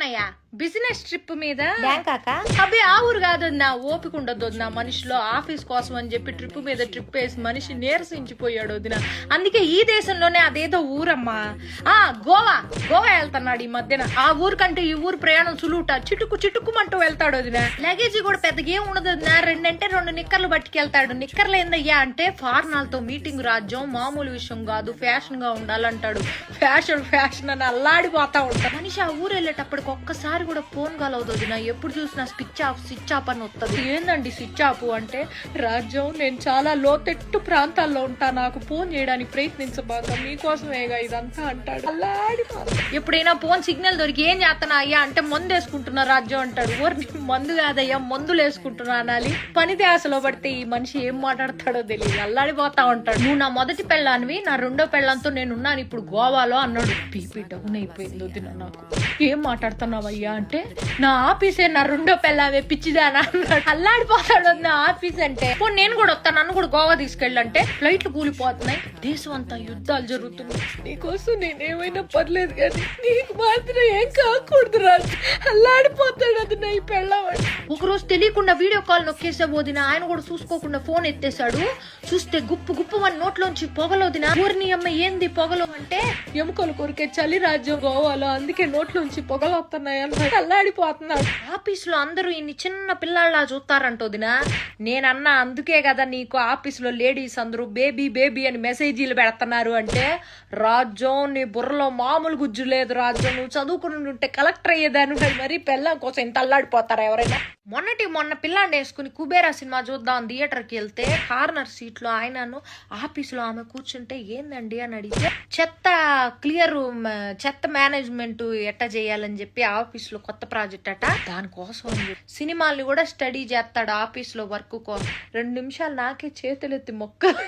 వెళ్తానయ్యా business trip మీద. బ్యాంకాక అబ్బే ఆ ఊరు కాదు, నా ఓపిక ఉండదు నా మనిషిలో. ఆఫీస్ కోసం అని చెప్పి ట్రిప్ మీద ట్రిప్ వేసి మనిషి నీరసించిపోయాడు వదిన. అందుకే ఈ దేశంలోనే అదేదో ఊరమ్మా, గోవా వెళ్తున్నాడు ఈ మధ్యన. ఆ ఊరు కంటే ఈ ఊరు ప్రయాణం సులువుట, చిటుక్కుమంటూ వెళ్తాడు వదిన. లగేజీ కూడా పెద్దగా ఏం ఉండదు వదిన, 2 నిక్కర్లు పట్టుకెళ్తాడు. నిక్కర్లు ఏందయ్యా అంటే ఫారినర్లతో మీటింగ్ రాజ్యం, మామూలు విషయం కాదు, ఫ్యాషన్ గా ఉండాలంటాడు. ఫ్యాషన్ అని అల్లాడిపోతా ఉంటాడు మనిషి. ఆ ఊరు వెళ్ళేటప్పటికి ఒక్కసారి కూడా ఫోన్ కాల్ అవుతుంది నా, ఎప్పుడు చూసినా స్విచ్ ఆఫ్ అని వస్తుంది. ఏందండి స్విచ్ ఆఫ్ అంటే, రాజ్యం నేను చాలా లోతెట్టు ప్రాంతాల్లో ఉంటా, నాకు ఫోన్ చేయడానికి ప్రయత్నించబాక, మీకోసమేగా ఇదంతా అంటాడు. అల్లాడిపోతా. ఎప్పుడైనా ఫోన్ సిగ్నల్ దొరికి ఏం చేస్తానా అయ్యా అంటే, మందు వేసుకుంటున్నా రాజ్యం అంటాడు. ఓరి మందు కాదయ్యా మందులు వేసుకుంటున్నా అనాలి. పని ధ్యాసలో పడితే ఈ మనిషి ఏం మాట్లాడతాడో తెలియదు, అల్లాడిపోతా ఉంటాడు. నువ్వు నా మొదటి పెళ్ళానివి, నా 2వ పెళ్ళంతో నేనున్నాను ఇప్పుడు గోవాలో అన్నాడు. బీపీ డౌన్ అయిపోయింది వదిన నాకు. ఏం మాట్లాడుతున్నావయ్యా అంటే, నా ఆఫీసే నా 2వ పెళ్ళావే పిచ్చిదానా అన్నాడు. అల్లాడిపోతాడు నా ఆఫీస్ అంటే. నేను కూడా వస్తాను, నన్ను కూడా గోవా తీసుకెళ్ళంటే ఫ్లైట్లు కూలిపోతున్నాయి, దేశం అంతా యుద్ధాలు జరుగుతున్నాయి, నీకోసం నేనేమైనా పర్లేదు కానీ నీకు మాత్రం ఏం కాకూడదు రాజు. అల్లాడిపోతాడు అది నా ఈ పెళ్ళావాడు. ఒకరోజు తెలియకుండా వీడియో కాల్ నొక్కేసే పోదిన, ఆయన కూడా చూసుకోకుండా ఫోన్ ఎత్తేసాడు. చూస్తే గుప్పు మన నోట్లోంచి పొగలోదిన. ఊరిని అమ్మ ఏంది పొగలు అంటే, ఎముకలు కొరికే చలి రాజ్యం గోవాలో, అందుకే నోట్లోంచి పొగలు వస్తున్నాయి అన్నాడు. అల్లాడిపోతున్నాడు. ఆఫీస్ లో అందరూ ఇన్ని చిన్న పిల్లల్లా చూస్తారంటోదినా. నేనన్నా అందుకే కదా నీకు ఆఫీస్ లో లేడీస్ అందరూ బేబీ అని మెసేజీలు పెడుతున్నారు అంటే, రాజ్యం నీ బుర్రలో మామూలు గుజ్జు లేదు రాజ్యం, నువ్వు చదువుకుని ఉంటే కలెక్టర్ అయ్యేదాన్ని, మరి పిల్లం కోసం ఇంత అల్లాడిపోతారా ఎవరైనా. మొన్న పిల్లాన్ని వేసుకుని కుబేరా సినిమా చూద్దాం థియేటర్కి వెళ్తే, కార్నర్ సీట్ లో ఆయనను ఆఫీసులో ఆమె కూర్చుంటే, ఏందండి అని అడిగితే, చెత్త మేనేజ్మెంట్ ఎట్టా చేయాలని చెప్పి ఆఫీస్ లో కొత్త ప్రాజెక్ట్ అట, దానికోసం సినిమాల్ని కూడా స్టడీ చేస్తాడు ఆఫీస్ లో వర్క్ కోసం. 2 నిమిషాలు నాకే చేతులెత్తి మొక్కలు